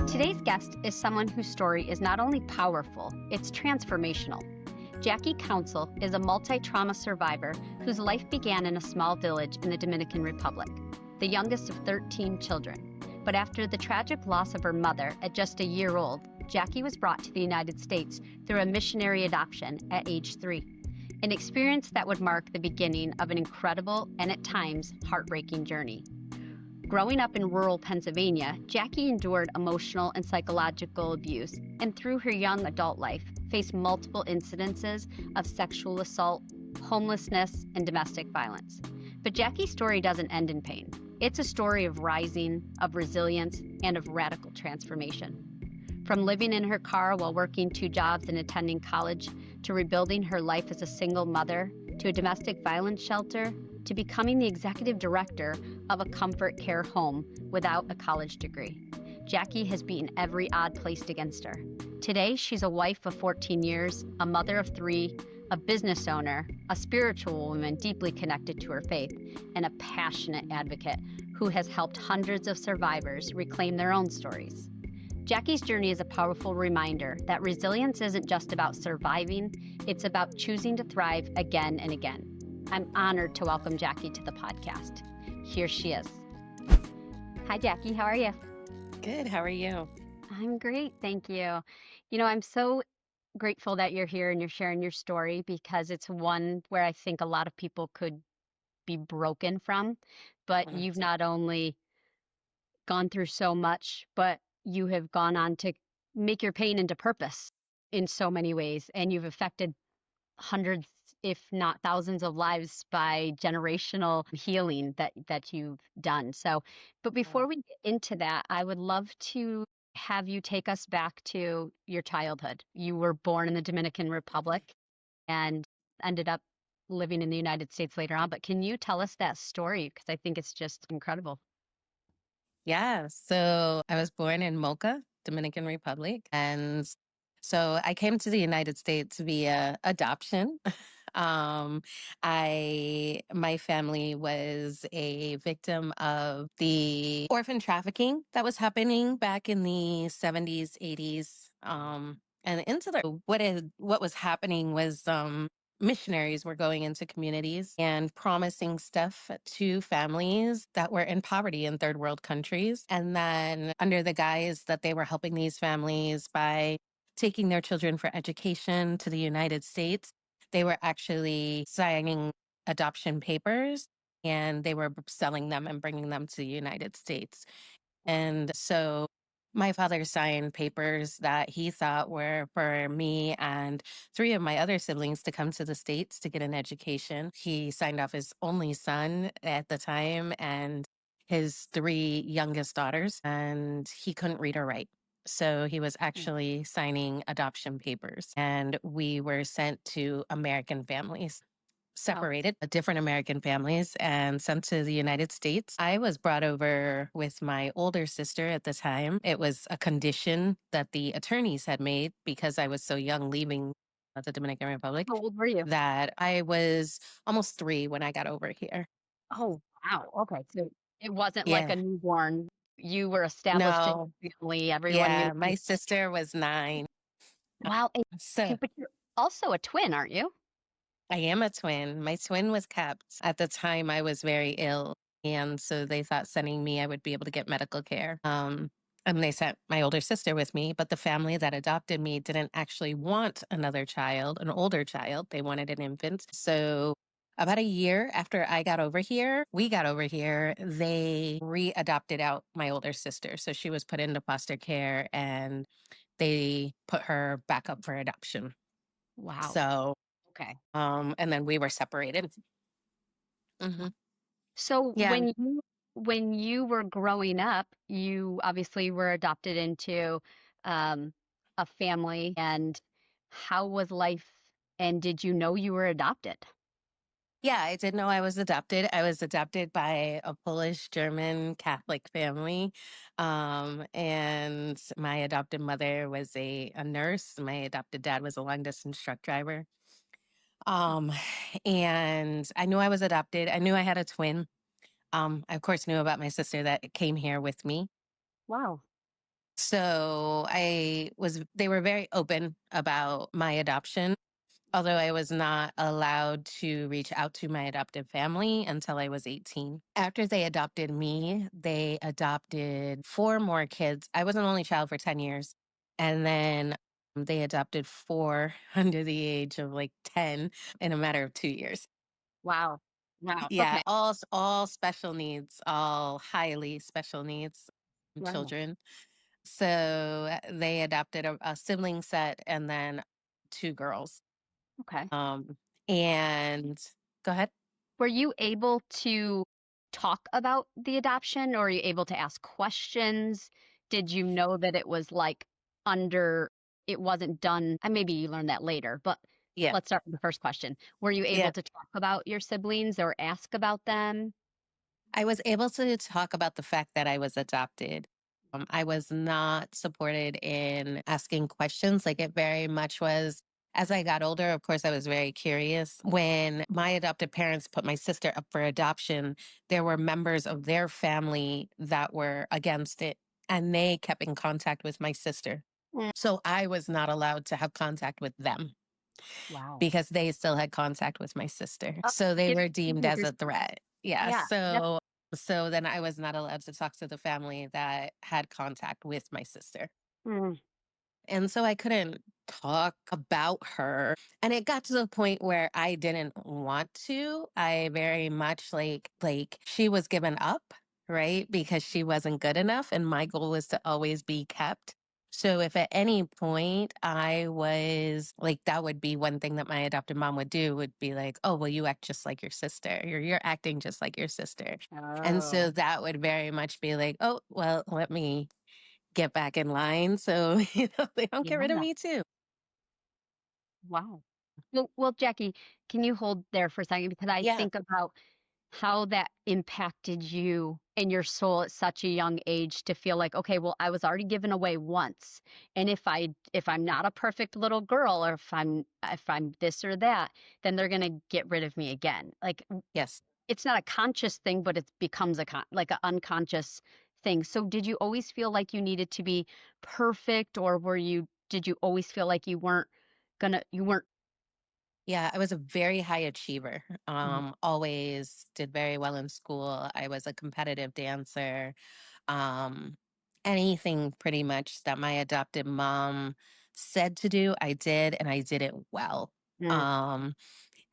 Today's guest is someone whose story is not only powerful, it's transformational. Jackie Council is a multi-trauma survivor whose life began in a small village in the Dominican Republic, the youngest of 13 children. But after the tragic loss of her mother at just a year old, Jackie was brought to the United States through a missionary adoption at age 3, an experience that would mark the beginning of an incredible and at times heartbreaking journey. Growing up in rural Pennsylvania, Jackie endured emotional and psychological abuse, and through her young adult life, faced multiple incidences of sexual assault, homelessness, and domestic violence. But Jackie's story doesn't end in pain. It's a story of rising, of resilience, and of radical transformation. From living in her car while working 2 jobs and attending college, to rebuilding her life as a single mother, to a domestic violence shelter, to becoming the executive director of a comfort care home without a college degree. Jackie has beaten every odd placed against her. Today, she's a wife of 14 years, a mother of 3, a business owner, a spiritual woman deeply connected to her faith, and a passionate advocate who has helped hundreds of survivors reclaim their own stories. Jackie's journey is a powerful reminder that resilience isn't just about surviving, it's about choosing to thrive again and again. I'm honored to welcome Jackie to the podcast. Here she is. Hi, Jackie. How are you? Good. How are you? I'm great. Thank you. I'm so grateful that you're here and you're sharing your story because it's one where I think a lot of people could be broken from. But Mhm. you've not only gone through so much, but you have gone on to make your pain into purpose in so many ways. And you've affected hundreds, if not thousands of lives by generational healing that you've done. So, but before we get into that, I would love to have you take us back to your childhood. You were born in the Dominican Republic and ended up living in the United States later on. But can you tell us that story? Because I think it's just incredible. Yeah. So I was born in Mocha, Dominican Republic. And so I came to the United States via adoption. Um, my family was a victim of the orphan trafficking that was happening back in the 70s, 80s. And into what was happening was missionaries were going into communities and promising stuff to families that were in poverty in third world countries. And then under the guise that they were helping these families by taking their children for education to the United States, they were actually signing adoption papers and they were selling them and bringing them to the United States. And so my father signed papers that he thought were for me and 3 of my other siblings to come to the States to get an education. He signed off his only son at the time and his 3 youngest daughters, and he couldn't read or write. So he was actually signing adoption papers, and we were sent to American families, Wow. separated, different American families, and sent to the United States. I was brought over with my older sister at the time. It was a condition that the attorneys had made because I was so young leaving the Dominican Republic How old were you? that I was almost 3 when I got over here. Oh, wow. Okay. So it wasn't like Yeah. a newborn. You were established in No. your family. Everyone knew Yeah. My sister was 9. Wow. And, okay, So but you're also a twin, aren't you? I am a twin. My twin was kept. At the time, I was very ill. And so they thought sending me, I would be able to get medical care. And they sent my older sister with me. But the family that adopted me didn't actually want another child, an older child. They wanted an infant. So about a year after we got over here, they re-adopted out my older sister. So she was put into foster care and they put her back up for adoption. Wow. So Okay. and then we were separated. Hmm. So Yeah. when you were growing up, you obviously were adopted into um, a family. And how was life? And did you know you were adopted? Yeah, I did know I was adopted. I was adopted by a Polish German Catholic family. And my adopted mother was a nurse. My adopted dad was a long distance truck driver. Um, and I knew I was adopted. I knew I had a twin. I of course knew about my sister that came here with me. Wow. So they were very open about my adoption, although I was not allowed to reach out to my adoptive family until I was 18. After they adopted me, they adopted four more kids. I was an only child for 10 years. And then they adopted four under the age of like 10 in a matter of 2 years. Wow. Wow. Yeah, Okay. all special needs, all highly special needs Wow. children. So they adopted a sibling set and then two girls. Okay. Um, and go ahead. Were you able to talk about the adoption, or are you able to ask questions? Did you know that it was like under, it wasn't done? And maybe you learned that later, but Yeah. let's start with the first question. Were you able Yeah. to talk about your siblings or ask about them? I was able to talk about the fact that I was adopted. I was not supported in asking questions. Like it very much was, as I got older, of course, I was very curious. When my adoptive parents put my sister up for adoption, there were members of their family that were against it, and they kept in contact with my sister. Mm. So I was not allowed to have contact with them Wow. because they still had contact with my sister. Uh, So they give, were give deemed me as a goosebumps. threat. Yeah. Yeah. That's So then I was not allowed to talk to the family that had contact with my sister. mm, And so I couldn't talk about her. And it got to the point where I didn't want to. I very much like she was given up, right? Because she wasn't good enough and my goal was to always be kept. So if at any point I was like that would be one thing that my adopted mom would do would be like, "Oh, well you act just like your sister. You're acting just like your sister." And oh, so that would very much be like, "Oh, well, let me get back in line so they don't get rid of yeah. me too." Wow. Well, Jackie, can you hold there for a second? Because I Yeah. think about how that impacted you and your soul at such a young age to feel like, okay, well, I was already given away once. And if I'm not a perfect little girl, or if I'm this or that, then they're gonna get rid of me again. Like Yes. it's not a conscious thing, but it becomes like an unconscious thing. So did you always feel like you needed to be perfect, or did you always feel like you weren't Yeah, I was a very high achiever. Mhm. Always did very well in school. I was a competitive dancer. Um, Anything pretty much that my adopted mom said to do, I did, and I did it well. Mm, Um,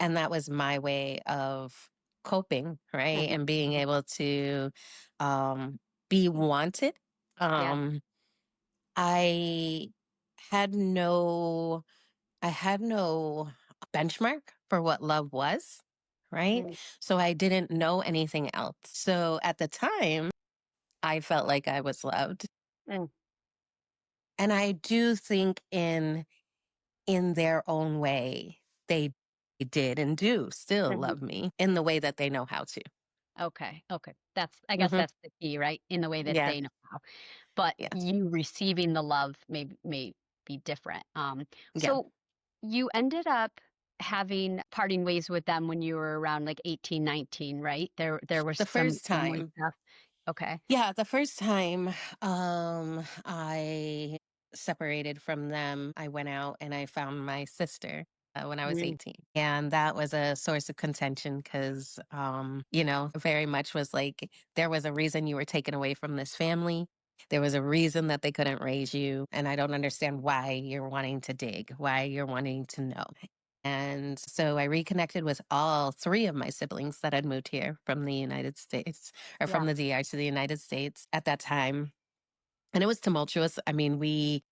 and that was my way of coping, right? mhm. And being able to um, be wanted. Yeah. Um, I had no I had no benchmark for what love was, right? Mm, So I didn't know anything else. So at the time, I felt like I was loved. mm, And I do think in their own way, they did and do still mhm. love me in the way that they know how to. Okay, okay. I guess Hmm. that's the key, right? In the way that Yeah. they know how. But Yes. you receiving the love may be different. Yeah. So you ended up having parting ways with them when you were around like 18, 19, right? There was The some first family time. stuff. Okay. Yeah, the first time I separated from them, I went out and I found my sister when I was Mm, 18. And that was a source of contention because, very much was like there was a reason you were taken away from this family. There was a reason that they couldn't raise you. And I don't understand why you're wanting to dig, why you're wanting to know. And so I reconnected with all three of my siblings that had moved here from the United States or yeah. from the DR to the United States at that time. And it was tumultuous. I mean, we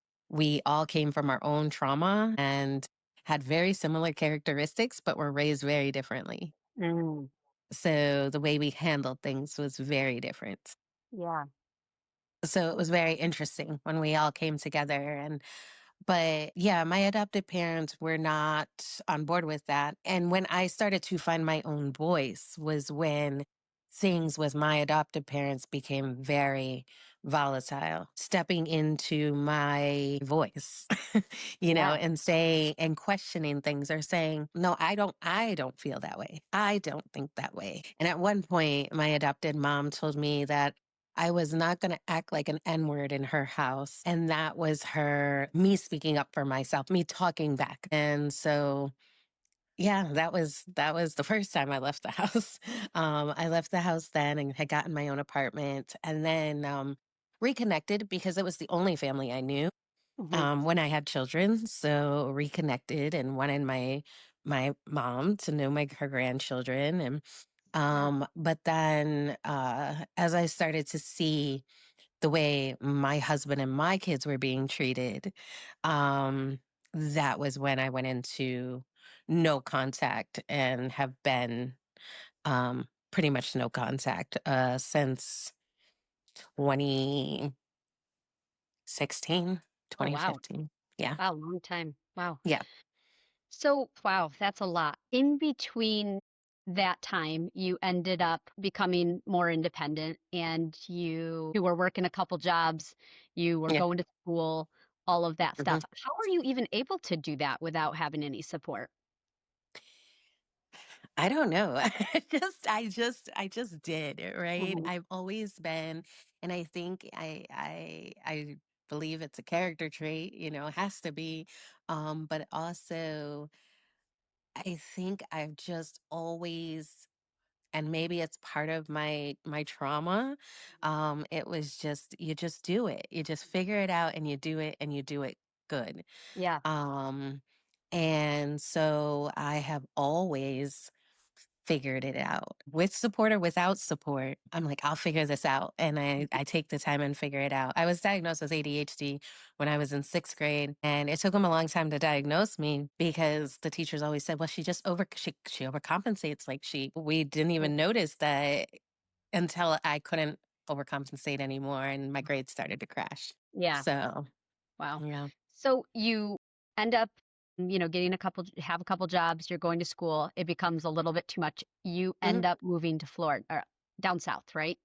all came from our own trauma and had very similar characteristics, but were raised very differently. Mm, So the way we handled things was very different. yeah. So it was very interesting when we all came together. But yeah, my adopted parents were not on board with that. And when I started to find my own voice was when things with my adopted parents became very volatile. Stepping into my voice, Yeah. and saying and questioning things or saying, "No, I don't feel that way. I don't think that way." And at one point, my adopted mom told me that I was not going to act like an N word in her house. And that was her, me speaking up for myself, me talking back. And so, yeah, that was the first time I left the house. I left the house then and had gotten my own apartment, and then reconnected because it was the only family I knew Hmm. when I had children. So reconnected and wanted my mom to know her grandchildren, and Yeah. but then as I started to see the way my husband and my kids were being treated, um, that was when I went into no contact and have been pretty much no contact since 2016, Oh, wow. 2015. Yeah. Wow. Long time. Wow. Yeah. So, wow, that's a lot. In between that time, you ended up becoming more independent and you were working a couple jobs, you were Yeah. going to school, all of that Mhm. stuff. How are you even able to do that without having any support? I don't know. I just did it, right. Mhm. I've always been, and I think I believe it's a character trait, it has to be. But also I think I've just always, and maybe it's part of my trauma. It was just, you just do it. You just figure it out and you do it and you do it good. Yeah. Um and so I have always figured it out with support or without support. I'm like, I'll figure this out. And I take the time and figure it out. I was diagnosed with ADHD when I was in sixth grade. And it took them a long time to diagnose me because the teachers always said, well, she overcompensates. Like we didn't even Mhm. notice that until I couldn't overcompensate anymore and my grades started to crash. Yeah. So Wow. yeah. So you end up, getting have a couple jobs, you're going to school, it becomes a little bit too much. You Mhm. end up moving to Florida or down south, right?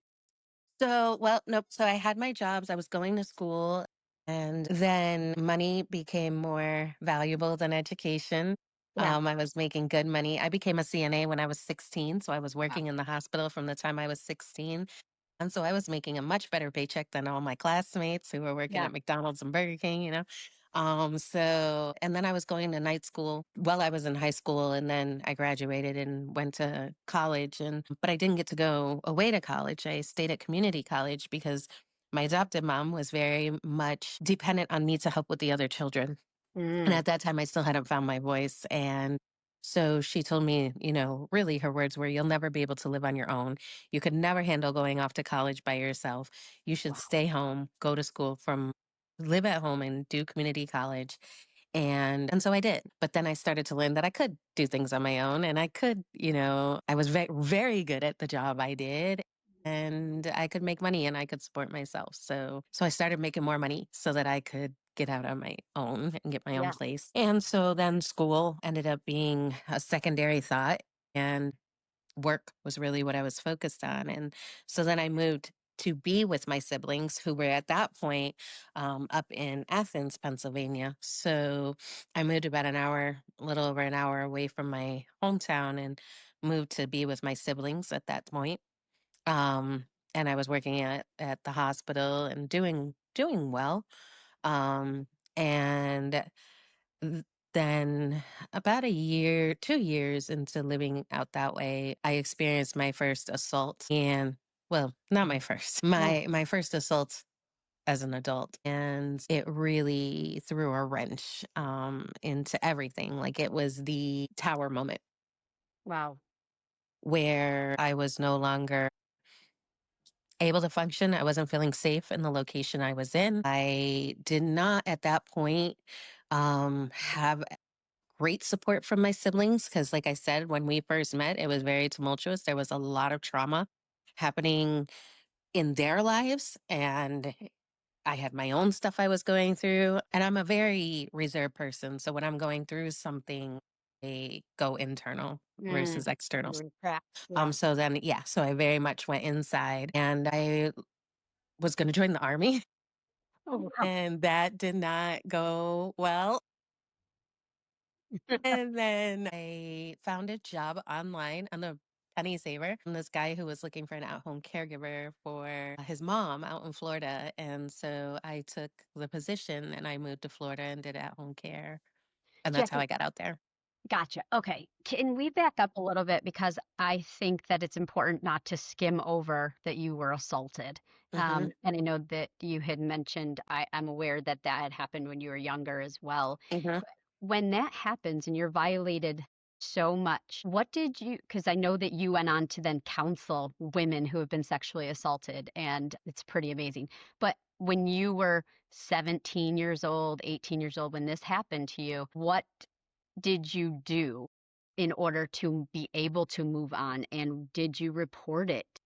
So, well, nope. So I had my jobs, I was going to school, and then money became more valuable than education. Yeah. I was making good money. I became a CNA when I was 16. So I was Wow. working in the hospital from the time I was 16. And so I was making a much better paycheck than all my classmates who were working Yeah. at McDonald's and Burger King. And then I was going to night school while I was in high school, and then I graduated and went to college. But I didn't get to go away to college. I stayed at community college because my adopted mom was very much dependent on me to help with the other children. And Mm. at that time, I still hadn't found my voice. And so she told me, really her words were, you'll never be able to live on your own. You could never handle going off to college by yourself. You should Wow. stay home, go to school live at home and do community college. And so I did. But then I started to learn that I could do things on my own and I could, I was very, very good at the job I did. And I could make money and I could support myself. So I started making more money so that I could get out on my own and get my own Yeah. place. And so then school ended up being a secondary thought, and work was really what I was focused on. And so then I moved to be with my siblings who were at that point up in Athens, Pennsylvania. So I moved about a little over an hour away from my hometown and moved to be with my siblings at that point. And I was working at the hospital and doing well. Um, and th- then about a year, 2 years into living out that way, I experienced my first assault. And well, not my first, Oh, my first assault as an adult. And it really threw a wrench into everything. Like it was the tower moment wow. where I was no longer able to function. I wasn't feeling safe in the location I was in. I did not at that point have great support from my siblings because, like I said, when we first met, it was very tumultuous. There was a lot of trauma happening in their lives. And I had my own stuff I was going through. And I'm a very reserved person. So when I'm going through something, I go internal Mm. versus external. You were trapped. Yeah. So then, yeah, so I very much went inside and I was going to join the army, Oh, wow. and that did not go well. And then I found a job online on the penny saver from this guy who was looking for an at-home caregiver for his mom out in Florida. And so I took the position and I moved to Florida and did at-home care. And that's how Jackie, I got out there. gotcha. Okay. Can we back up a little bit because I think that it's important not to skim over that you were assaulted. Mm-hmm. And I know that you had mentioned, I'm aware that that had happened when you were younger as well. Mm-hmm. When that happens and you're violated so much, what did you, because I know that you went on to then counsel women who have been sexually assaulted, and it's pretty amazing. But when you were 17 years old, 18 years old, when this happened to you, what did you do in order to be able to move on? And did you report it?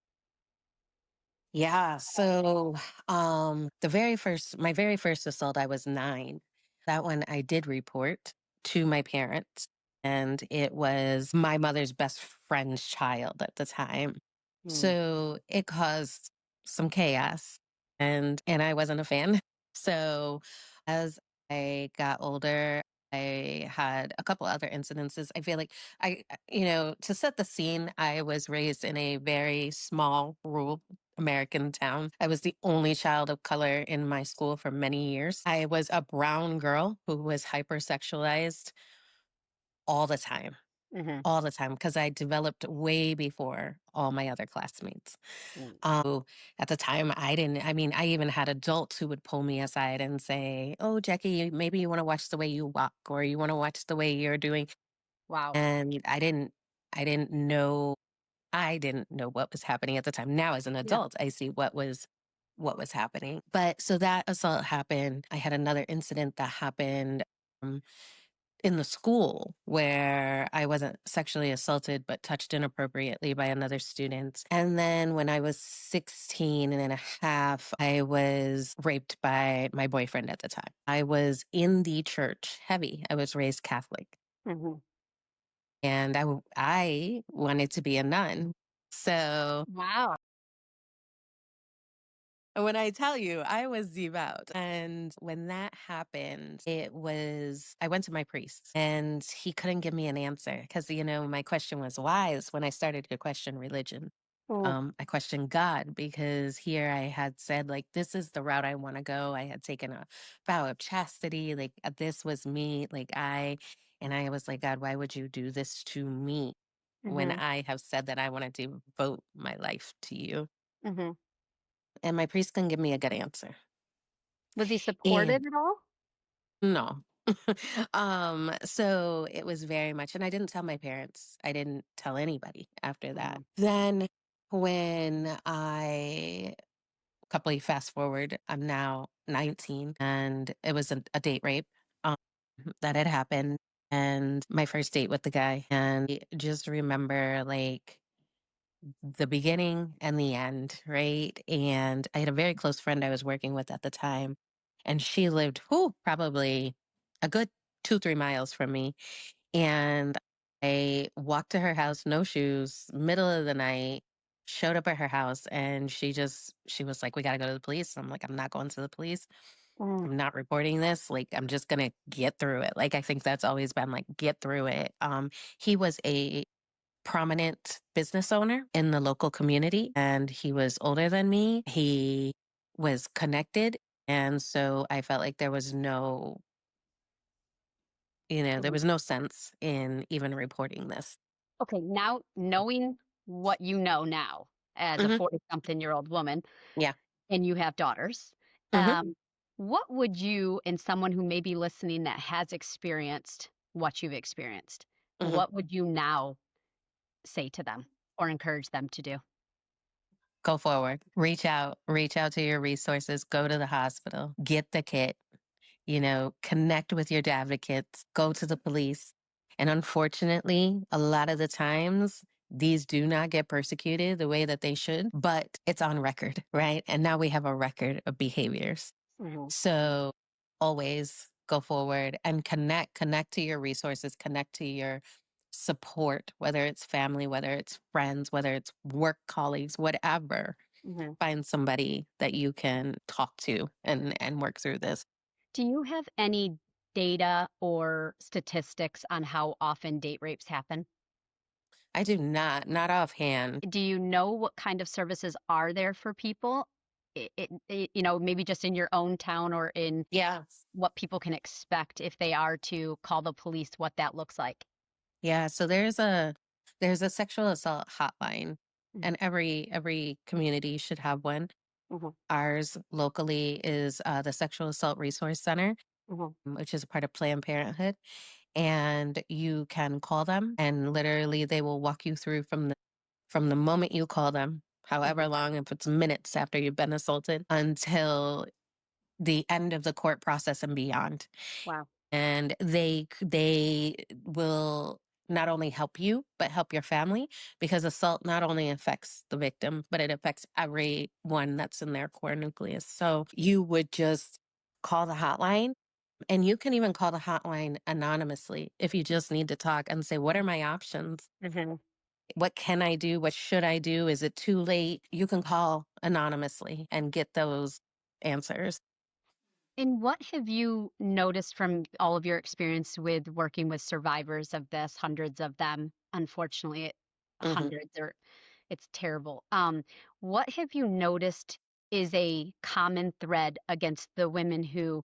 Yeah. So my very first assault, I was 9. That one I did report to my parents. And it was my mother's best friend's child at the time. Mm, So it caused some chaos and I wasn't a fan. So as I got older, I had a couple other incidences. I feel like to set the scene, I was raised in a very small rural American town. I was the only child of color in my school for many years. I was a brown girl who was hypersexualized all the time, mhm, all the time, because I developed way before all my other classmates. mm. At the time, I even had adults who would pull me aside and say, "Oh, Jackie, maybe you want to watch the way you walk or you want to watch the way you're doing." Wow. And I didn't know I didn't know what was happening at the time. Now as an Yeah. adult, I see what was happening. But so that assault happened. I had another incident that happened um, in the school where I wasn't sexually assaulted but touched inappropriately by another student. And then when I was 16 and a half, I was raped by my boyfriend at the time. I was in the church heavy. I was raised Catholic Mhm. and I wanted to be a nun. So Wow. when I tell you, I was devout. And when that happened, I went to my priest and he couldn't give me an answer because, my question was why is when I started to question religion. Mm, I questioned God because here I had said, like, this is the route I want to go. I had taken a vow of chastity. Like, this was me. And I was like, God, why would you do this to me when mhm, I have said that I want to devote my life to you? mhm. And my priest couldn't give me a good answer. Was he supportive And at all? no. So it was very much, and I didn't tell my parents. I didn't tell anybody after that. Mhm, Then when I couple you fast forward, I'm now 19 and it was a date rape um, that had happened. And my first date with the guy. And I just remember like the beginning and the end, right? And I had a very close friend I was working with at the time, and she lived, probably a good 2, 3 miles from me. And I walked to her house, no shoes, middle of the night, showed up at her house, and she was like, "We got to go to the police." I'm like, "I'm not going to the police. mm, I'm not reporting this. Like, I'm just going to get through it." Like, I think that's always been like, get through it. He was a prominent business owner in the local community and he was older than me. He was connected. And so I felt like there mhm. was no sense in even reporting this. Okay, now knowing what you know now as a Hmm. 40-something-year-old woman, Yeah. and you have daughters, Hmm. what would you, and someone who may be listening that has experienced what you've experienced, Hmm. what would you now say to them or encourage them to do? Go forward. Reach out to your resources, go to the hospital, get the kit, connect with your advocates, go to the police. And unfortunately, a lot of the times, these do not get persecuted the way that they should, but it's on record, right? And now we have a record of behaviors. Mhm, So always go forward and connect to your resources, connect to your support, whether it's family, whether it's friends, whether it's work colleagues, whatever. mhm. Find somebody that you can talk to and work through this. Do you have any data or statistics on how often date rapes happen? I do not offhand. Do you know what kind of services are there for people? Maybe just in your own town or in Yeah. what people can expect if they are to call the police, what that looks like. Yeah, so there's a sexual assault hotline, Mhm, and every community should have one. mhm, Ours locally is the Sexual Assault Resource Center, mhm, which is a part of Planned Parenthood, and you can call them, and literally they will walk you through from the moment you call them, mhm. however long, if it's minutes after you've been assaulted, until the end of the court process and beyond. Wow. And they will not only help you but help your family, because assault not only affects the victim but it affects everyone that's in their core nucleus. So you would just call the hotline, and you can even call the hotline anonymously if you just need to talk and say, what are my options? Mhm. What can I do? What should I do? Is it too late? You can call anonymously and get those answers. And what have you noticed from all of your experience with working with survivors of this, hundreds of them, unfortunately, Hmm. hundreds or it's terrible. What have you noticed is a common thread against the women who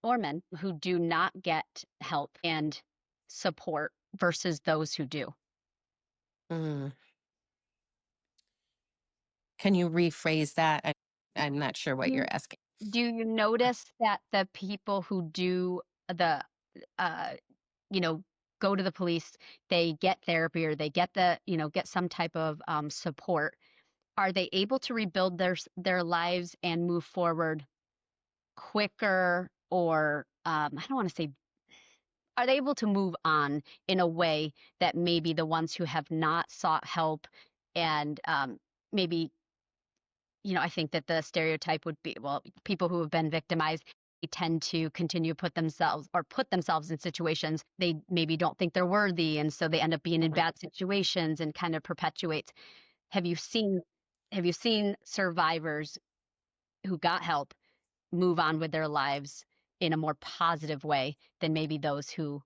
or men who do not get help and support versus those who do? Mm. Can you rephrase that? I'm not sure what you're Do asking. do you notice that the people who do the uh you know, go to the police, they get therapy or they get get some type of support. Are they able to rebuild their lives and move forward quicker, or I don't want to say, are they able to move on in a way that maybe the ones who have not sought help and maybe I think that the stereotype would be, well, people who have been victimized, they tend to continue to put themselves in situations they maybe don't think they're worthy, and so they end up being in Mhm. bad situations and kind of perpetuates. Have you seen have you seen survivors who got help move on with their lives in a more positive way than maybe those who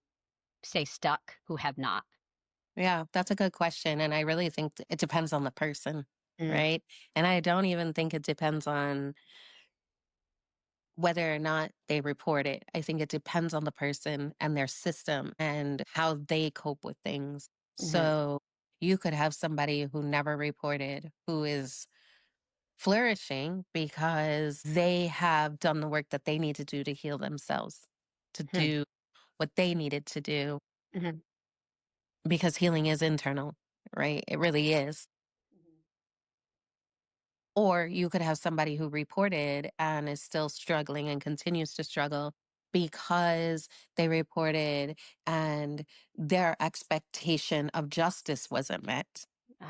stay stuck who have not? Yeah, that's a good question. And I really think it depends on the person, Mm, right? And I don't even think it depends on whether or not they report it. I think it depends on the person and their system and how they cope with things. mhm, So you could have somebody who never reported who is flourishing because they have done the work that they need to do to heal themselves, to mhm, do what they needed to do, mhm, because healing is internal, right? It really is. mhm. Or you could have somebody who reported and is still struggling and continues to struggle because they reported and their expectation of justice wasn't met,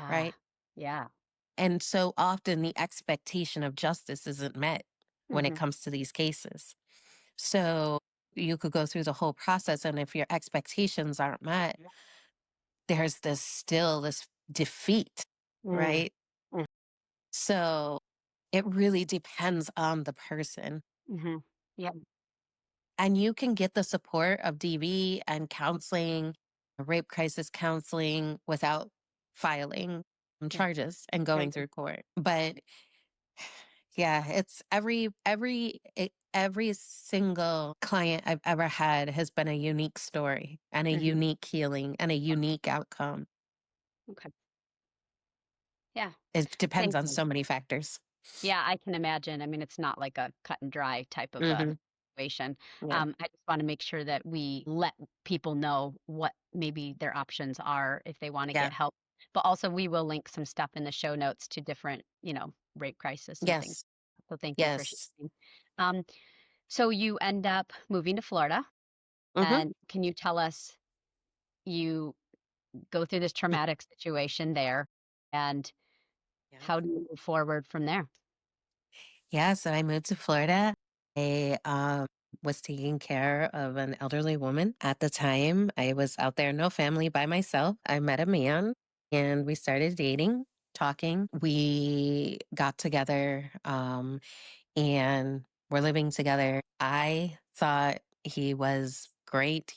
right? Ah, yeah. And so often the expectation of justice isn't met when it Mhm, comes to these cases. So you could go through the whole process, and if your expectations aren't met, there's this defeat, mm, right? mm, So it really depends on the person. mhm. Yeah. And you can get the support of DV and counseling, rape crisis counseling, without filing Yeah. charges and going Right. through court. But yeah, it's every single client I've ever had has been a unique story and a Mhm. unique healing and a unique outcome. Okay. Yeah. It depends Thank on you. so many factors. Yeah, I can imagine. I mean, it's not like a cut and dry type of a Hmm. situation. Yeah. I just want to make sure that we let people know what maybe their options are if they want to Yeah. get help. But also, we will link some stuff in the show notes to different, rape crisis and things. Yes. So thank you for Yes. sharing. Um, so you end up moving to Florida, Hmm. and can you tell us you go through this traumatic situation there, and Yeah. how do you move forward from there? Yeah. So I moved to Florida. I was taking care of an elderly woman at the time. I was out there, no family, by myself. I met a man and we started dating, talking. We got together, and we're living together. I thought he was great.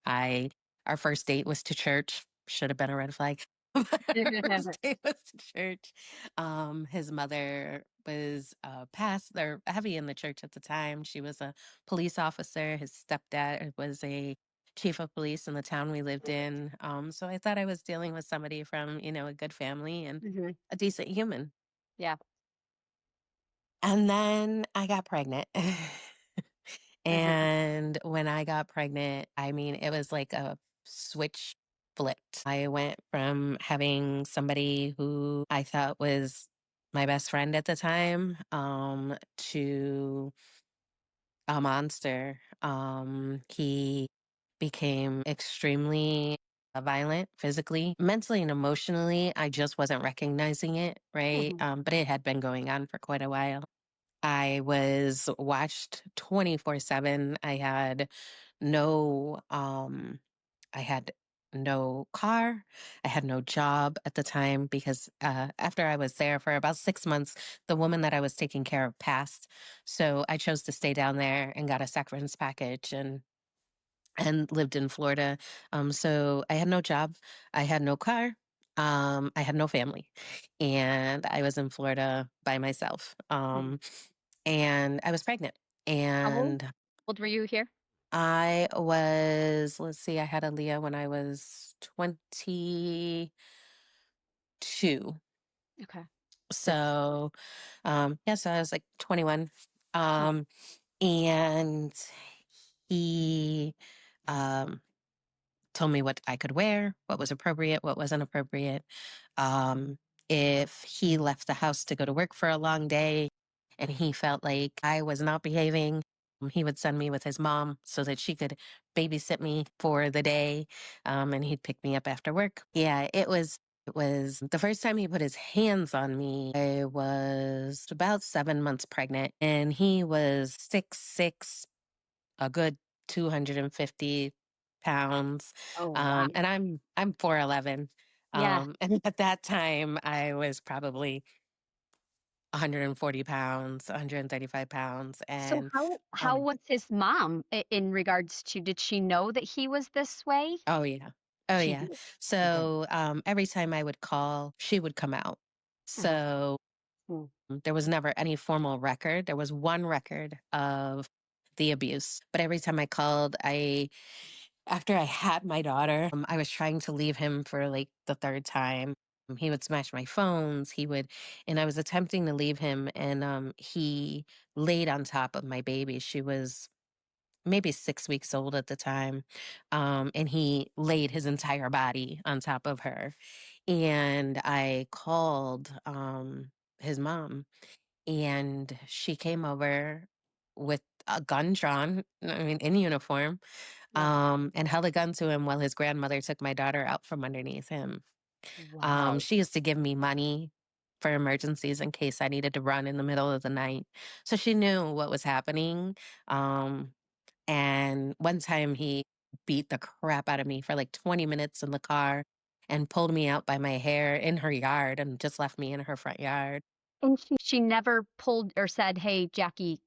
I, our first date was to church. Should have been a red flag. Our first day was to church. His mother was they're heavy in the church at the time. She was a police officer. His stepdad was a chief of police in the town we lived in. So I thought I was dealing with somebody from, a good family and Mhm. a decent human. Yeah. And then I got pregnant. Mhm. And when I got pregnant, I mean, it was like a switch flipped. I went from having somebody who I thought was my best friend at the time, to a monster. He became extremely violent physically, mentally, and emotionally. I just wasn't recognizing it, right? Mhm. But it had been going on for quite a while. I was watched 24/7. No um I had no car. I had no job at the time because after I was there for about 6 months, the woman that I was taking care of passed. So I chose to stay down there and got a severance package and lived in Florida. So I had no job, I had no car, I had no family, and I was in Florida by myself. Mhm. And I was pregnant, How and old were you here? let's see, I had Aaliyah when I was 22. Okay. So So, yeah, so I was like 21. uh, Um, and he, um, told me what I could wear, what was appropriate, what wasn't appropriate. Um, if he left the house to go to work for a long day and he felt like I was not behaving, he would send me with his mom so that she could babysit me for the day. And he'd pick me up after work. Yeah, it was the first time he put his hands on me. I was about 7 months pregnant, and he was 6'6", a good 250 pounds. oh, wow. And I'm 4'11". Yeah. And at that time I was probably 140 pounds, 135 pounds. So And how um was his mom in regards to, did she know that he was this way? oh yeah. Oh She yeah. did. She did. So every time I would call, she would come out. Uh-huh. So Mm. there was never any formal record. There was one record of the abuse. But every time I called, after I had my daughter, I was trying to leave him for like the third time. He would smash my phones. And I was attempting to leave him, and he laid on top of my baby. She was maybe 6 weeks old at the time. And he laid his entire body on top of her. And I called his mom, and she came over with a gun drawn, I mean, in uniform, Yeah. and held a gun to him while his grandmother took my daughter out from underneath him. Wow. She used to give me money for emergencies in case I needed to run in the middle of the night. So she knew what was happening. Um, and one time he beat the crap out of me for like 20 minutes in the car and pulled me out by my hair in her yard and just left me in her front yard. And she never pulled or said, "Hey, Jackie,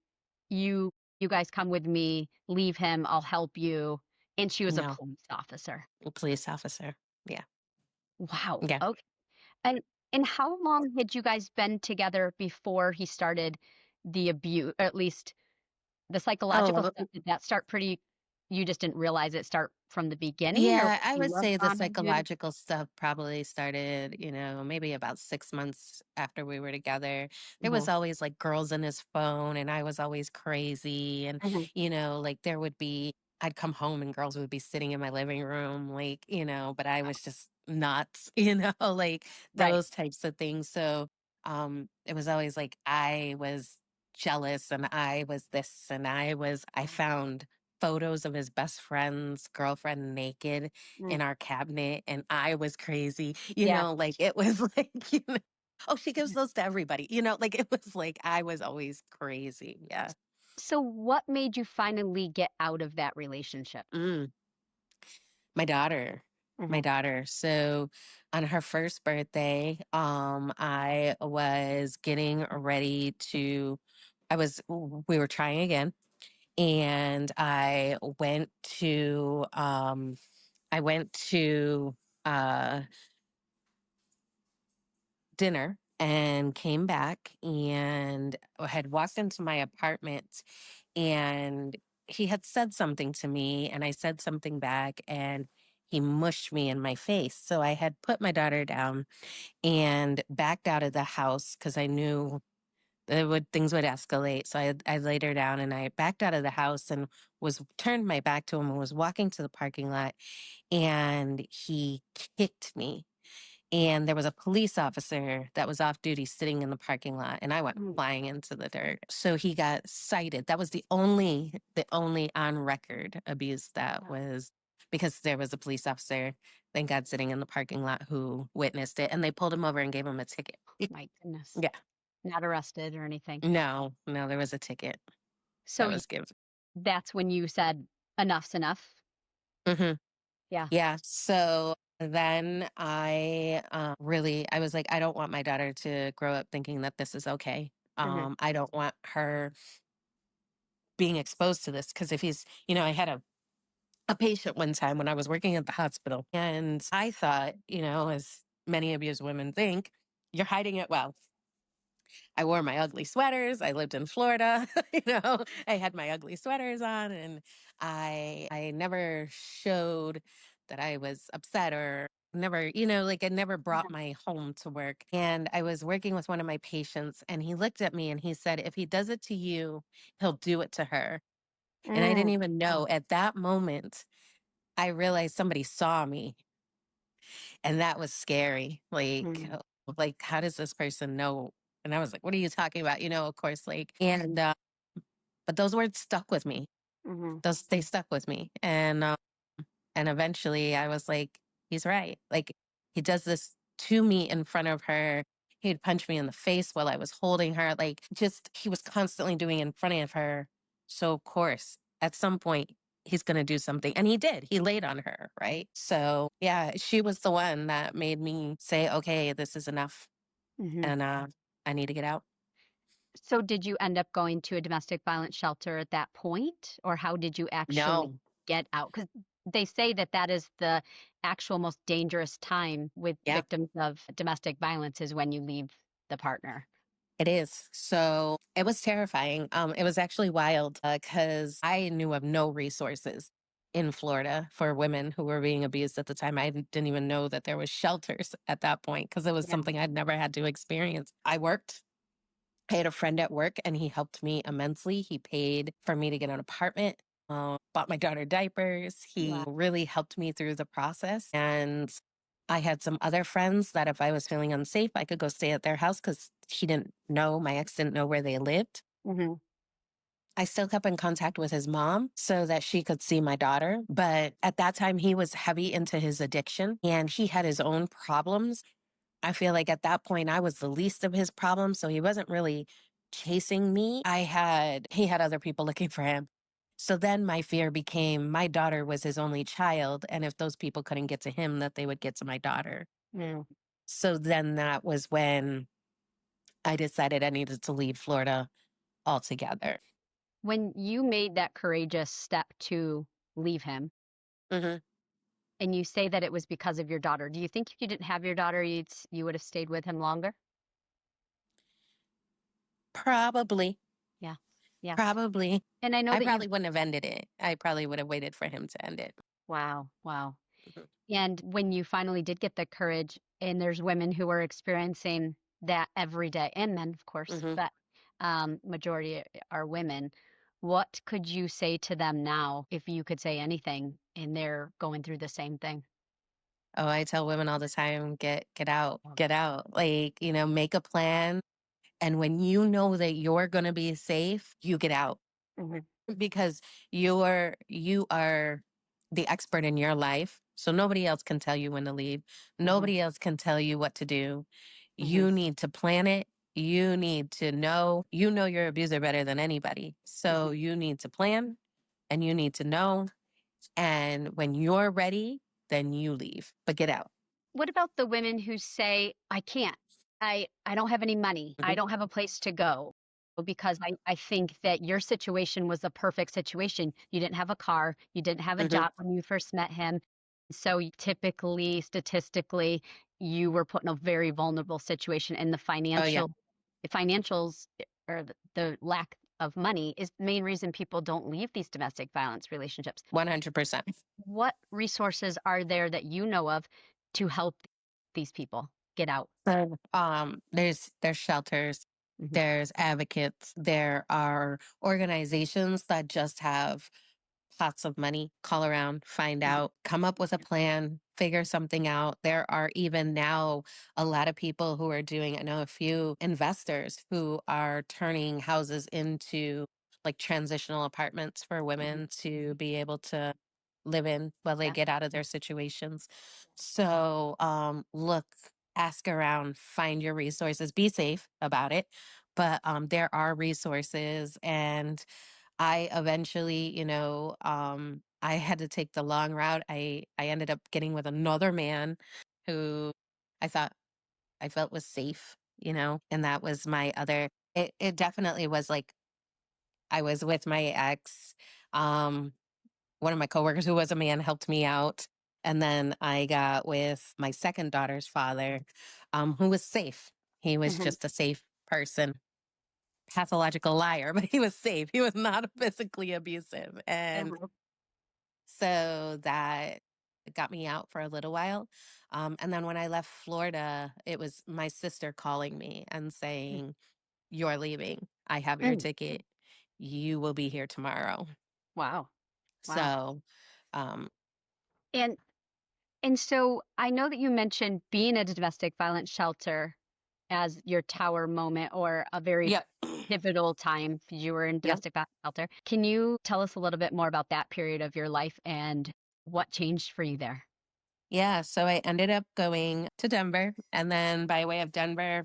you you guys come with me, leave him, I'll help you." And she was a No, police officer. a police officer. Yeah. Wow. Yeah. Okay. And how long had you guys been together before he started the abuse, or at least the psychological Oh, stuff? Did that start pretty, you just didn't realize it start from the beginning, or yeah, was I he would love say the bombing you? psychological stuff probably started, maybe about 6 months after we were together. There was Mhm, always like girls in his phone, and I was always crazy. And, mhm. like I'd come home and girls would be sitting in my living room, like, but I was just nuts, like Right. those types of things. So it was always like I was jealous, and I was this, and I found photos of his best friend's girlfriend naked Mm, in our cabinet, and I was crazy, yeah. like it was like, oh, she gives those to everybody, like it was like I was always crazy. Yeah. So what made you finally get out of that relationship? Mm, my daughter. My Mhm, daughter. So on her first birthday, I was getting ready to we were trying again, and I went to uh dinner and came back and had walked into my apartment, and he had said something to me and I said something back, and he mushed me in my face. So I had put my daughter down and backed out of the house because I knew things would escalate. So I laid her down and I backed out of the house and was turned my back to him and was walking to the parking lot, and he kicked me, and there was a police officer that was off duty sitting in the parking lot, and I went Mm. flying into the dirt. So he got cited. That was the only on record abuse that Wow. was, because there was a police officer, thank God, sitting in the parking lot who witnessed it, and they pulled him over and gave him a ticket. My goodness. Yeah. Not arrested or anything. No, no, there was a ticket So that was given. that's when you said, enough's enough. Hmm. Yeah. Yeah. So then I was like, I don't want my daughter to grow up thinking that this is okay. Hmm. I don't want her being exposed to this, because if I had a patient one time when I was working at the hospital, and I thought, as many abused women think, you're hiding it well. I wore my ugly sweaters. I lived in Florida. I had my ugly sweaters on, and I never showed that I was upset, or never, like I never brought my home to work. And I was working with one of my patients, and he looked at me and he said, if he does it to you, he'll do it to her. And I Mm, didn't even know at that moment, I realized somebody saw me, and that was scary. mm, Like, how does this person know? And I was like, what are you talking about? Of course, and, but those words stuck with me. mhm, They stuck with me. And eventually I was like, he's right. Like, he does this to me in front of her. He'd punch me in the face while I was holding her. Like, just, he was constantly doing in front of her. So, of course, at some point, he's going to do something. And he did. He laid on her. Right. So, yeah, she was the one that made me say, okay, this is enough. mhm. And I need to get out. So did you end up going to a domestic violence shelter at that point, or how did you actually No. get out? Because they say that that is the actual most dangerous time with Yeah. victims of domestic violence is when you leave the partner. It is. So it was terrifying. It was actually wild because I knew of no resources in Florida for women who were being abused at the time. I didn't even know that there was shelters at that point, because it was Yeah. something I'd never had to experience. I worked. I had a friend at work, and he helped me immensely. He paid for me to get an apartment, bought my daughter diapers. He Wow. really helped me through the process. And I had some other friends that if I was feeling unsafe, I could go stay at their house, because my ex didn't know where they lived. Hmm. I still kept in contact with his mom so that she could see my daughter. But at that time, he was heavy into his addiction and he had his own problems. I feel like at that point, I was the least of his problems. So he wasn't really chasing me. He had other people looking for him. So then my fear became my daughter was his only child. And if those people couldn't get to him, that they would get to my daughter. Mm. So then that was when I decided I needed to leave Florida altogether. When you made that courageous step to leave him, Hmm. and you say that it was because of your daughter, do you think if you didn't have your daughter, you would have stayed with him longer? Probably, Yeah. Yeah. probably. And I know I that you've probably wouldn't have ended it. I probably would have waited for him to end it. wow, wow. Mhm. And when you finally did get the courage, and there's women who are experiencing that every day, and men, of course, Mhm. but majority are women. What could you say to them now, if you could say anything, and they're going through the same thing? Oh, I tell women all the time, get out, get out. Like, make a plan. And when you know that you're gonna be safe, you get out. Hmm. Because you are the expert in your life. So nobody else can tell you when to leave. Hmm. Nobody else can tell you what to do. Hmm. You need to plan it. You need to know, your abuser better than anybody. So Hmm. you need to plan and you need to know. And when you're ready, then you leave, but get out. What about the women who say, I can't, I don't have any money, I Mhm. don't have a place to go? Because I think that your situation was the perfect situation. You didn't have a car, you didn't have a Mhm. job when you first met him. So typically, statistically, you were put in a very vulnerable situation, and Oh yeah, the financials or the lack of money is the main reason people don't leave these domestic violence relationships. 100%. What resources are there that you know of to help these people get out? So, there's shelters, Mhm. there's advocates, there are organizations that just have lots of money, call around, find Mhm. out, come up with a plan, figure something out. There are even now a lot of people who are doing, I know a few investors who are turning houses into like transitional apartments for Mhm. women to be able to live in while they Yeah. get out of their situations. So, look, ask around, find your resources, be safe about it. But there are resources, and I eventually, I had to take the long route. I ended up getting with another man who I thought I felt was safe, and that was my other. It definitely was like I was with my ex. Um, One of my coworkers who was a man helped me out. And then I got with my second daughter's father, who was safe. He was Mhm. just a safe person, pathological liar, but he was safe. He was not physically abusive. And Mhm. so that got me out for a little while. And then when I left Florida, it was my sister calling me and saying, "You're leaving. I have your Mm. ticket. You will be here tomorrow." Wow. Wow. So, um, And so I know that you mentioned being at a domestic violence shelter as your tower moment or a very yep. pivotal time you were in Yep. domestic violence shelter. Can you tell us a little bit more about that period of your life and what changed for you there? Yeah. So I ended up going to Denver, and then by way of Denver,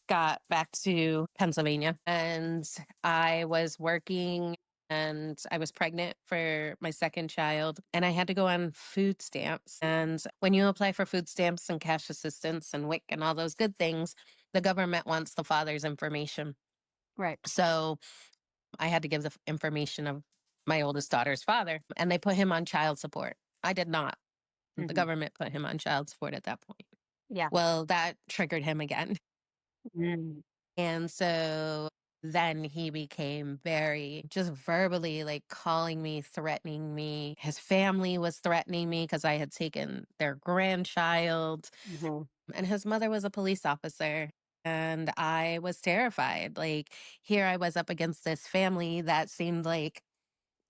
got back to Pennsylvania, and I was working, and I was pregnant for my second child, and I had to go on food stamps. And when you apply for food stamps and cash assistance and WIC and all those good things, the government wants the father's information. Right. So I had to give the information of my oldest daughter's father, and they put him on child support. I did not. The Hmm. government put him on child support at that point. Yeah. Well, that triggered him again. Mm. And so then he became very just verbally like calling me, threatening me. His family was threatening me because I had taken their grandchild, Mhm. and his mother was a police officer. And I was terrified. Like, here I was up against this family that seemed like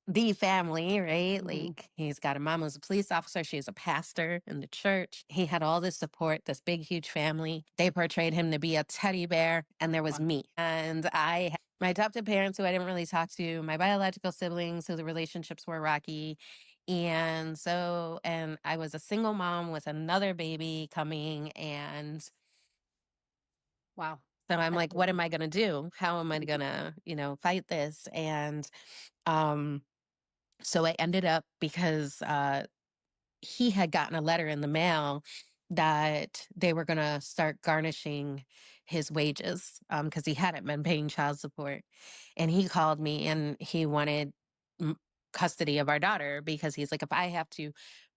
the family, right? Mhm. Like, he's got a mom who's a police officer. She's a pastor in the church. He had all this support, this big, huge family. They portrayed him to be a teddy bear, and there was Wow. me. And I had my adopted parents who I didn't really talk to, my biological siblings who the relationships were rocky. And I was a single mom with another baby coming. And Wow. so I'm That's like, a what am I going to do? How am I going to, fight this? And, um, so I ended up because he had gotten a letter in the mail that they were going to start garnishing his wages because he hadn't been paying child support. And he called me and he wanted m- custody of our daughter because he's like, if I have to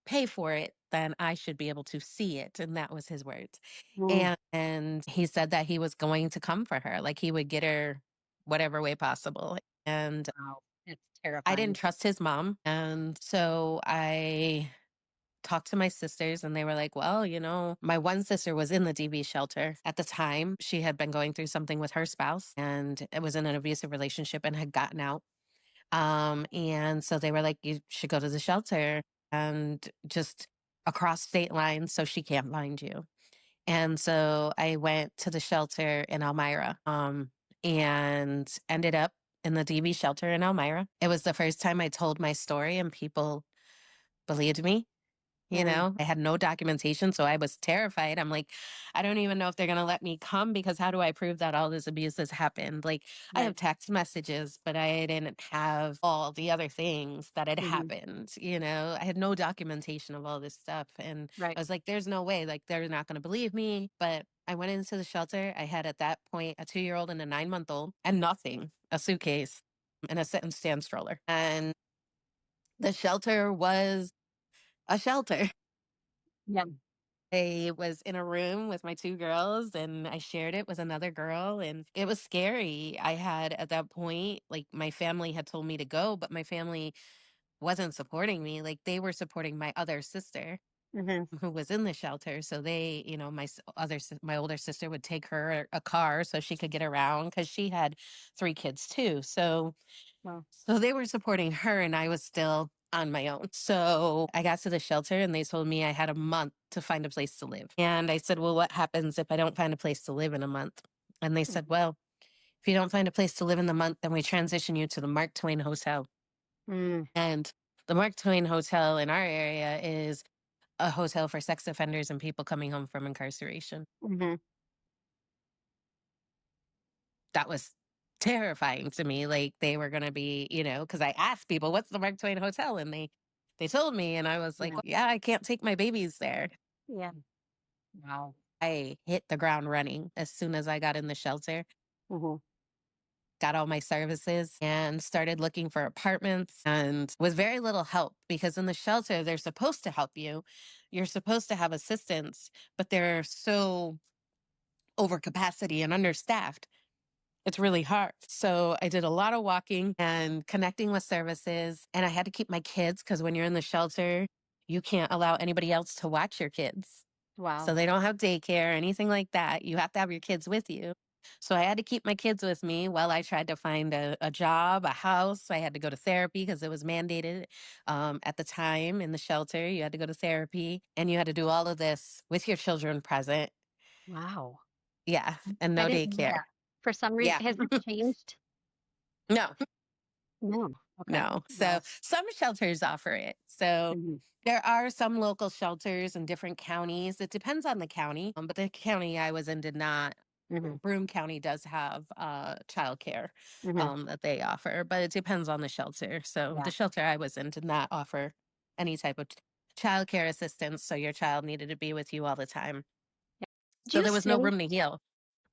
pay for it, then I should be able to see it. And that was his words. Mm. And he said that he was going to come for her, like he would get her whatever way possible. And Wow. It's I didn't terrifying. trust his mom. And so I talked to my sisters, and they were like, well, my one sister was in the DV shelter at the time. She had been going through something with her spouse, and it was in an abusive relationship and had gotten out. And so they were like, you should go to the shelter and just across state lines so she can't find you. And so I went to the shelter in Elmira, and ended up in the DV shelter in Elmira. It was the first time I told my story and people believed me. Mm. I had no documentation, so I was terrified. I'm like, I don't even know if they're going to let me come because how do I prove that all this abuse has happened? Like, I have Right. text messages, but I didn't have all the other things that had Mhm. happened. I had no documentation of all this stuff. And Right. I was like, there's no way, like, they're not going to believe me. But I went into the shelter. I had at that point a 2-year-old and a 9-month old and nothing, a suitcase and a sit and stand stroller. And the shelter was a shelter. Yeah. I was in a room with my two girls and I shared it with another girl, and it was scary. I had at that point, like, my family had told me to go, but my family wasn't supporting me. Like, they were supporting my other sister Mm-hmm. who was in the shelter. So they, my older sister would take her a car so she could get around because she had three kids too. Wow. So they were supporting her and I was still on my own. So I got to the shelter and they told me I had a month to find a place to live. And I said, well, what happens if I don't find a place to live in a month? And they said, well, if you don't find a place to live in the month, then we transition you to the Mark Twain Hotel. Mm-hmm. And the Mark Twain Hotel in our area is a hotel for sex offenders and people coming home from incarceration. Mm-hmm. That was terrifying to me. Like, they were going to be, because I asked people, what's the Mark Twain Hotel? And they told me, and I was like, Yeah. well, yeah, I can't take my babies there. Yeah. Wow. I hit the ground running as soon as I got in the shelter, Mm-hmm. got all my services, and started looking for apartments, and with very little help, because in the shelter, they're supposed to help you. You're supposed to have assistance, but they're so over capacity and understaffed. It's really hard. So I did a lot of walking and connecting with services. And I had to keep my kids because when you're in the shelter, you can't allow anybody else to watch your kids. So Wow. they don't have daycare or anything like that. You have to have your kids with you. So I had to keep my kids with me while I tried to find a job, a house. I had to go to therapy because it was mandated at the time in the shelter. You had to go to therapy and you had to do all of this with your children present. Wow. Yeah. And I no didn't know daycare. that. For some reason, Yeah. has it changed? No. No. Okay. No. So Wow. some shelters offer it. So Mm-hmm. there are some local shelters in different counties. It depends on the county, but the county I was in did not. Mm-hmm. Broome County does have childcare Mm-hmm. that they offer, but it depends on the shelter. So Yeah. the shelter I was in did not offer any type of childcare assistance. So your child needed to be with you all the time. Do So you there was no say, room to heal.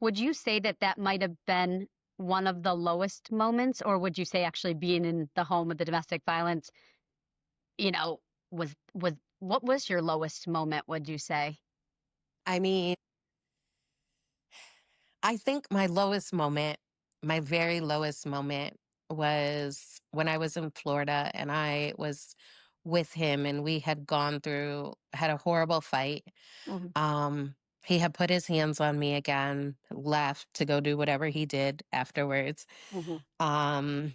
would you say that that might have been one of the lowest moments, or would you say actually being in the home with the domestic violence, you know, was what was your lowest moment, would you say? I mean, I think my lowest moment, my very lowest moment was when I was in Florida and I was with him and we had had a horrible fight. Mm-hmm. Um, he had put his hands on me again, left to go do whatever he did afterwards. Mm-hmm. Um,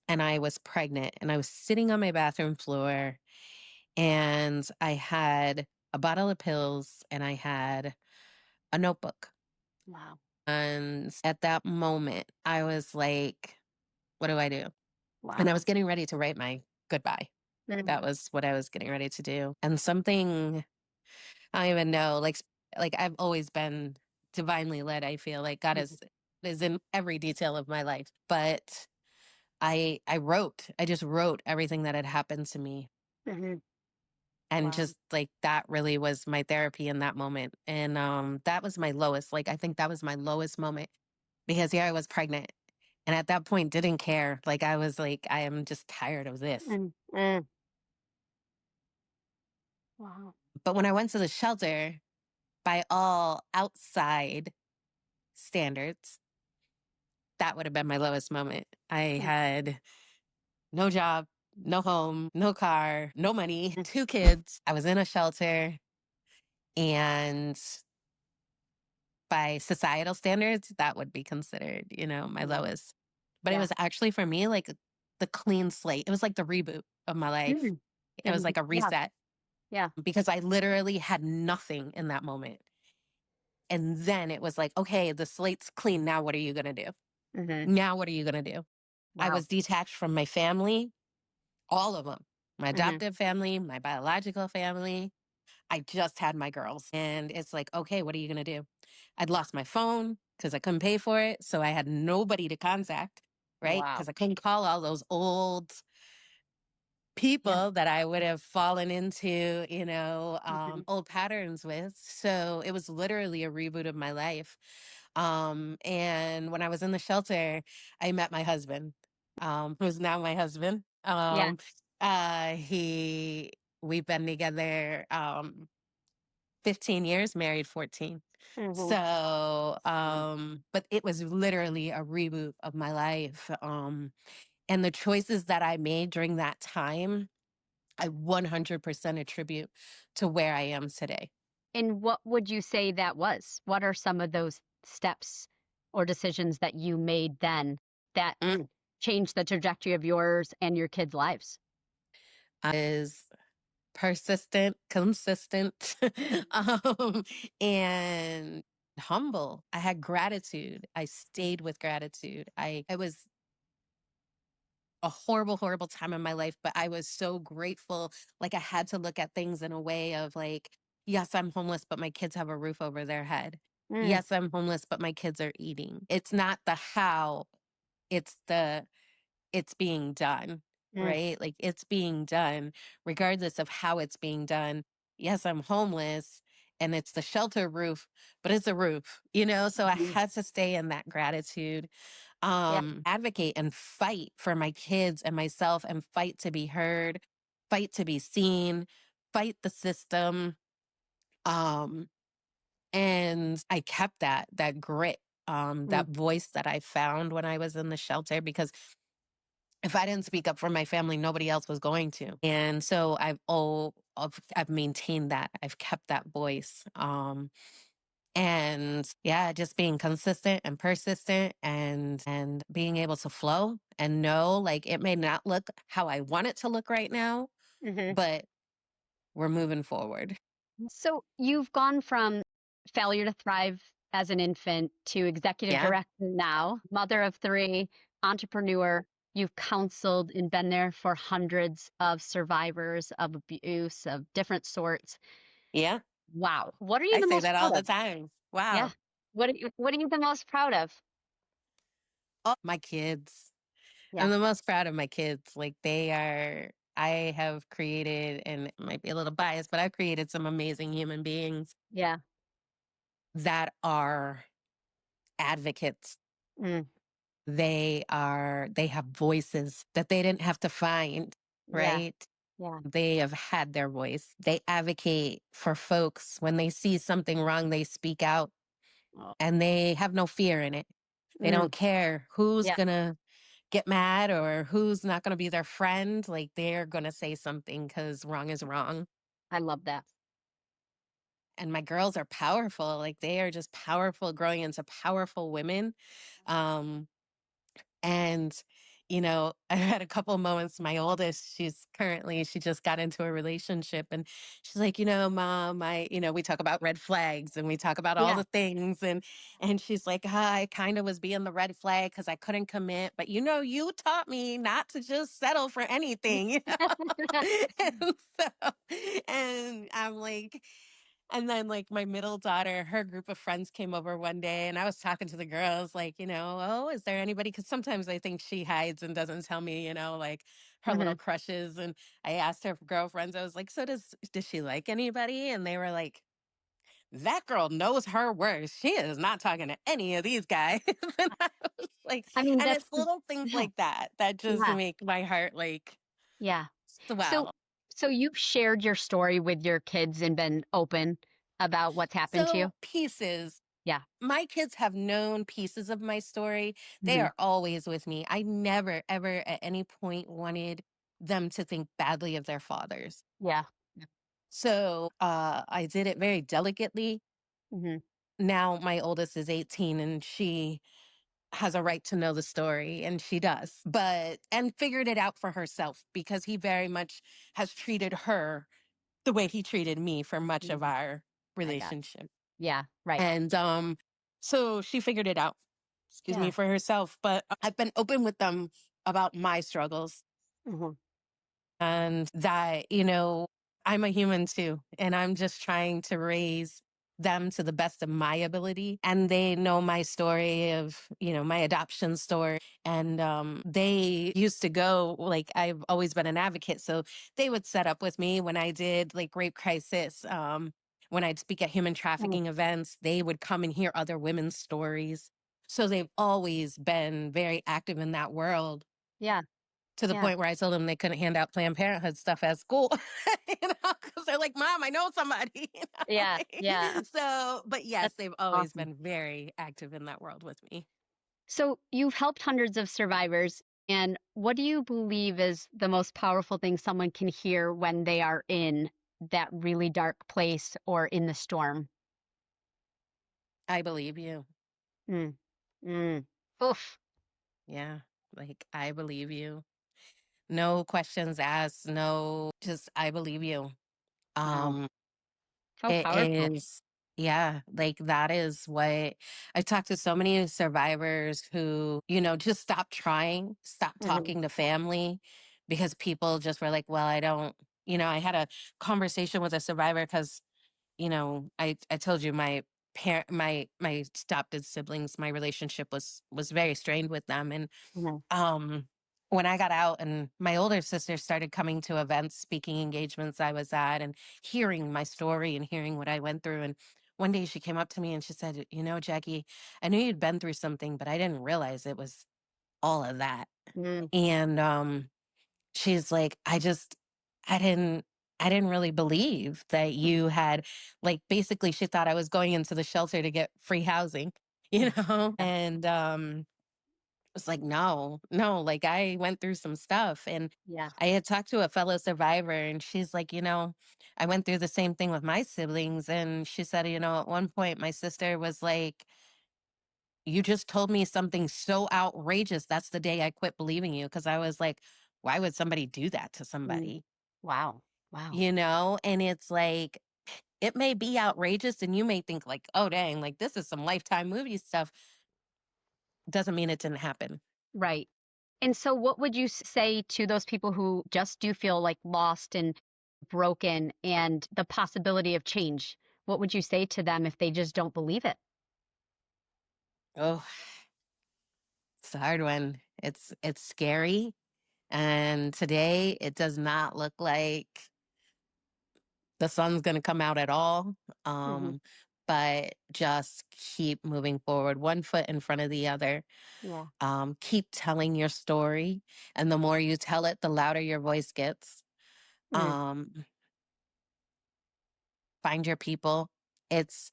and I was pregnant and I was sitting on my bathroom floor and I had a bottle of pills and I had a notebook. Wow. And at that moment, I was like, what do I do? And I Wow. was getting ready to write my goodbye. Mm-hmm. That was what I was getting ready to do. And something, I don't even know, like I've always been divinely led. I feel like God is in every detail of my life. But I just wrote everything that had happened to me. Mm-hmm. And Wow. just like that really was my therapy in that moment. And that was my lowest. Like I think that was my lowest moment because yeah, I was pregnant. And at that point didn't care. Like I was like, I am just tired of this. Mm-hmm. Wow. But when I went to the shelter, by all outside standards, that would have been my lowest moment. I had no job, no home, no car, no money, two kids. I was in a shelter and by societal standards, that would be considered, my Yeah. lowest. But it Yeah. was actually for me like the clean slate. It was like the reboot of my life. Mm. It was like a Yeah. reset Yeah. because I literally had nothing in that moment. And then it was like, okay, the slate's clean. Now what are you going to do? Mm-hmm. Now what are you going to do? I Wow. was detached from my family, all of them, my Mm-hmm. adoptive family, my biological family. I just had my girls. And it's like, okay, what are you going to do? I'd lost my phone because I couldn't pay for it. So I had nobody to contact, right? Wow. Because I couldn't call all those old Yeah. people that I would have fallen into, Mm-hmm. old patterns with. So it was literally a reboot of my life. And when I was in the shelter, I met my husband, who's now my husband. Yeah. We've been together, 15 years, married 14. Hmm. So, but it was literally a reboot of my life. And the choices that I made during that time, I 100% attribute to where I am today. And what would you say that was? What are some of those steps or decisions that you made then that Mm. changed the trajectory of yours and your kids' lives? Is persistent, consistent, um, and humble. I had gratitude. I stayed with gratitude. I was a horrible, horrible time in my life, but I was so grateful. Like I had to look at things in a way of like, yes, I'm homeless, but my kids have a roof over their head. Mm, Yes, I'm homeless, but my kids are eating. It's not the how, it's the it's being done, mm, right? Like it's being done regardless of how it's being done. Yes, I'm homeless and it's the shelter roof, but it's a roof, you know? So I mhm. had to stay in that gratitude, Yeah. advocate and fight for my kids and myself and fight to be heard, fight to be seen, fight the system. Um, and I kept that grit, Mm, that voice that I found when I was in the shelter because if I didn't speak up for my family, nobody else was going to. And so I've maintained that. I've kept that voice. And yeah, just being consistent and persistent and being able to flow and know like it may not look how I want it to look right now, mhm. but we're moving forward. So you've gone from failure to thrive as an infant to executive Yeah. director now, mother of three, entrepreneur. You've counseled and been there for hundreds of survivors of abuse of different sorts. Yeah. Wow. What are you I the say most that all proud the of? time. Yeah. Wow. What are you the most proud of? Oh, my kids. I'm Yeah. the most proud of my kids. Like I have created, and it might be a little biased, but I've created some amazing human beings Yeah. that are advocates. Mm, They have voices that they didn't have to find, yeah. right? Yeah. They have had their voice. They advocate for folks. When they see something wrong, they speak out Oh, and they have no fear in it. They mm, don't care who's yeah. going to get mad or who's not going to be their friend. Like they're going to say something because wrong is wrong. I love that. And my girls are powerful. Like they are just powerful, growing into powerful women. Um, And, I've had a couple of moments. My oldest, she just got into a relationship and she's like, mom, we talk about red flags and we talk about all Yeah. the things. And she's like, I kind of was being the red flag because I couldn't commit. But, you taught me not to just settle for anything, and so, and I'm like, and then, like, my middle daughter, her group of friends came over one day, and I was talking to the girls, like, "Oh, is there anybody?" Because sometimes I think she hides and doesn't tell me, like, her Hmm. little crushes, and I asked her girlfriends, I was like, "So does she like anybody?" And they were like, "That girl knows her worth. She is not talking to any of these guys." And I was like I mean, and that's it's little things yeah. like that that just Yeah. make my heart, like, Yeah. So swell. so you've shared your story with your kids and been open about what's happened to you? So, pieces. Yeah. My kids have known pieces of my story. They Mhm. are always with me. I never, ever at any point wanted them to think badly of their fathers. Yeah. So I did it very delicately. Mhm. Now my oldest is 18 and she has a right to know the story and she does, and figured it out for herself because he very much has treated her the way he treated me for much of Mhm. our I got relationship. yeah, right. And so she figured it out, excuse me, Yeah. for herself. But I've been open with them about my struggles Mhm. and that, I'm a human too. And I'm just trying to raise them to the best of my ability. And they know my story of, my adoption story. And they used to go, like, I've always been an advocate. So they would set up with me when I did like rape crisis. When I'd speak at human Mm. trafficking events, they would come and hear other women's stories. So they've always been very active in that world Yeah. to the Yeah. point where I told them they couldn't hand out Planned Parenthood stuff at school, because They're like, Mom, I know somebody. Yeah, yeah. So, but yes, That's they've always awesome. been very active in that world with me. So you've helped hundreds of survivors. And what do you believe is the most powerful thing someone can hear when they are in that really dark place or in the storm? I believe you. Mm, mm. Oof. Yeah. Like, I believe you. No questions asked. No, just, I believe you. Wow. Um, How it powerful. is, yeah, like that is what I've talked to so many survivors who, just stop trying, stop Hmm. talking to family because people just were like, well, I don't, I had a conversation with a survivor because, I told you my adopted siblings, my relationship was very strained with them. And Hmm. um, when I got out and my older sister started coming to events, speaking engagements I was at, and hearing my story and hearing what I went through. And one day she came up to me and she said, Jackie, I knew you'd been through something, but I didn't realize it was all of that. Mm, And she's like, I didn't. I didn't really believe that you had, like, basically, she thought I was going into the shelter to get free housing, mm. Yeah. and was like, no, no, like I went through some stuff. And Yeah. I had talked to a fellow survivor, and she's like, I went through the same thing with my siblings. And she said, at one point, my sister was like, you just told me something so outrageous. That's the day I quit believing you. Cause I was like, why would somebody do that to Mm. somebody? Wow. Wow. And it's like, it may be outrageous and you may think like, oh dang, like this is some Lifetime movie stuff. Doesn't mean it didn't happen. Right. And so, what would you say to those people who just do feel like lost and broken and the possibility of change? What would you say to them if they just don't believe it? Oh, it's a hard one. It's scary. And today it does not look like the sun's gonna come out at all. Hmm. Um, but just keep moving forward, one foot in front of the other. Yeah. Keep telling your story. And the more you tell it, the louder your voice gets. Mm. Um, find your people. It's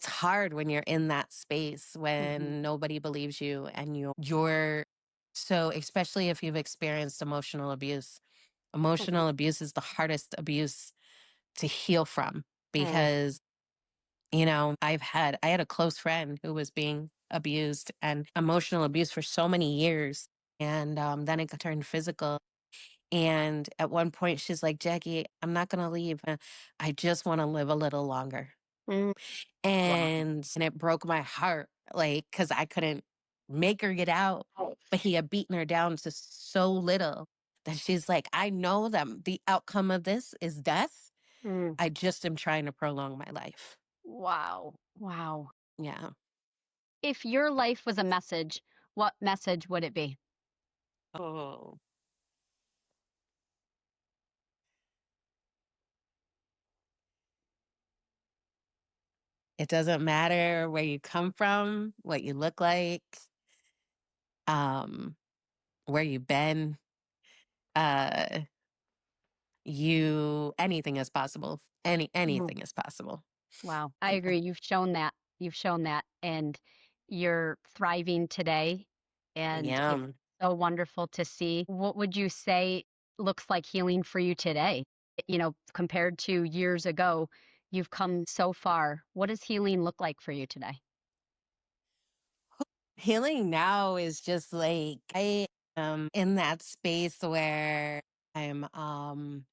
hard when you're in that space Hmm. when nobody believes you and you're so, especially if you've experienced emotional abuse. Hmm. Emotional abuse is the hardest abuse to heal from Mm. because, I had a close friend who was being abused and emotional abuse for so many years. And then it turned physical. And at one point, she's like, Jackie, I'm not going to leave. I just want to live a little longer. Mm. Wow. And it broke my heart, like, because I couldn't make her get out, but he had beaten her down to so little that she's like, I know that the outcome of this is death. Mm. I just am trying to prolong my life. Wow. Wow. Yeah. If your life was a message, what message would it be? Oh, it doesn't matter where you come from, what you look like, um, where you've been. Uh, anything is possible. Mm. Anything is possible. Wow. I agree. You've shown that. You've shown that. And you're thriving today. And it's Yeah. so wonderful to see. What would you say looks like healing for you today? Compared to years ago, you've come so far. What does healing look like for you today? Healing now is just like I am in that space where I'm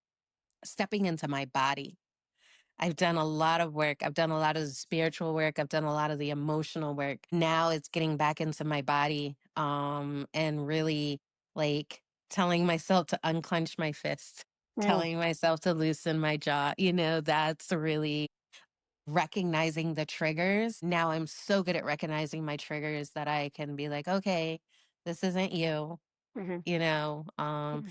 stepping into my body. I've done a lot of work. I've done a lot of the spiritual work. I've done a lot of the emotional work. Now it's getting back into my body and really like telling myself to unclench my fist, Mm. telling myself to loosen my jaw. That's really recognizing the triggers. Now I'm so good at recognizing my triggers that I can be like, okay, this isn't you, Hmm. you know, um, Hmm.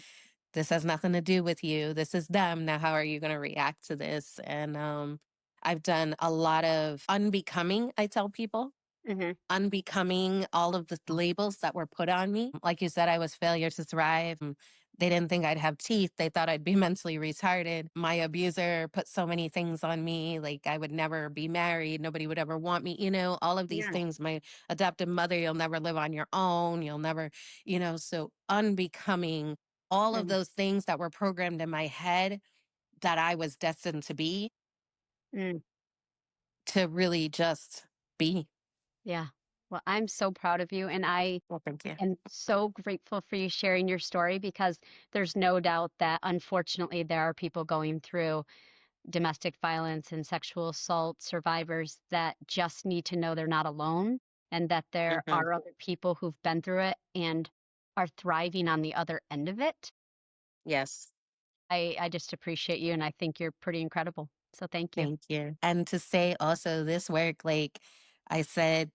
this has nothing to do with you. This is them. Now, how are you going to react to this? And I've done a lot of unbecoming, I tell people. Hmm. Unbecoming all of the labels that were put on me. Like you said, I was failure to thrive. They didn't think I'd have teeth. They thought I'd be mentally retarded. My abuser put so many things on me, like I would never be married. Nobody would ever want me, all of these Yeah. things. My adoptive mother, you'll never live on your own. You'll never, so unbecoming, all of Mm, those things that were programmed in my head that I was destined to be, mm, to really just be. yeah. Well, I'm so proud of you, and I Well, thank you. am so grateful for you sharing your story because there's no doubt that unfortunately there are people going through domestic violence and sexual assault survivors that just need to know they're not alone and that there Hmm. are other people who've been through it and are thriving on the other end of it. Yes. I just appreciate you and I think you're pretty incredible. So thank you. Thank you. And to say also this work, like I said,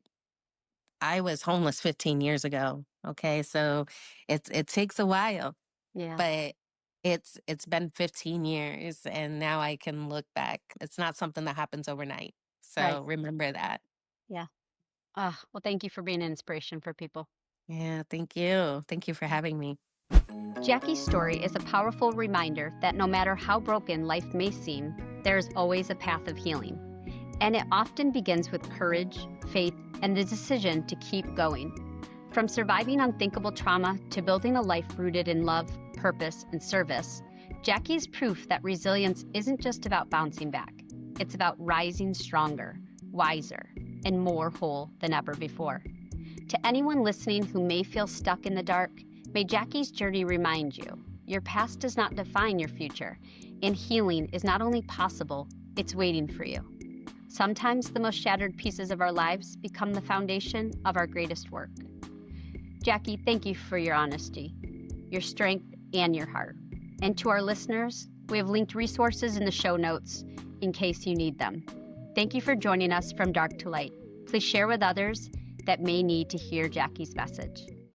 I was homeless 15 years ago. Okay. So it takes a while, Yeah. but it's been 15 years and now I can look back. It's not something that happens overnight. Right. So remember that. Yeah. Well, thank you for being an inspiration for people. Yeah, thank you. Thank you for having me. Jackie's story is a powerful reminder that no matter how broken life may seem, there is always a path of healing. And it often begins with courage, faith, and the decision to keep going. From surviving unthinkable trauma to building a life rooted in love, purpose, and service, Jackie's proof that resilience isn't just about bouncing back. It's about rising stronger, wiser, and more whole than ever before. To anyone listening who may feel stuck in the dark, may Jackie's journey remind you, your past does not define your future, and healing is not only possible, it's waiting for you. Sometimes the most shattered pieces of our lives become the foundation of our greatest work. Jackie, thank you for your honesty, your strength, and your heart. And to our listeners, we have linked resources in the show notes in case you need them. Thank you for joining us from Dark to Light. Please share with others that may need to hear Jackie's message.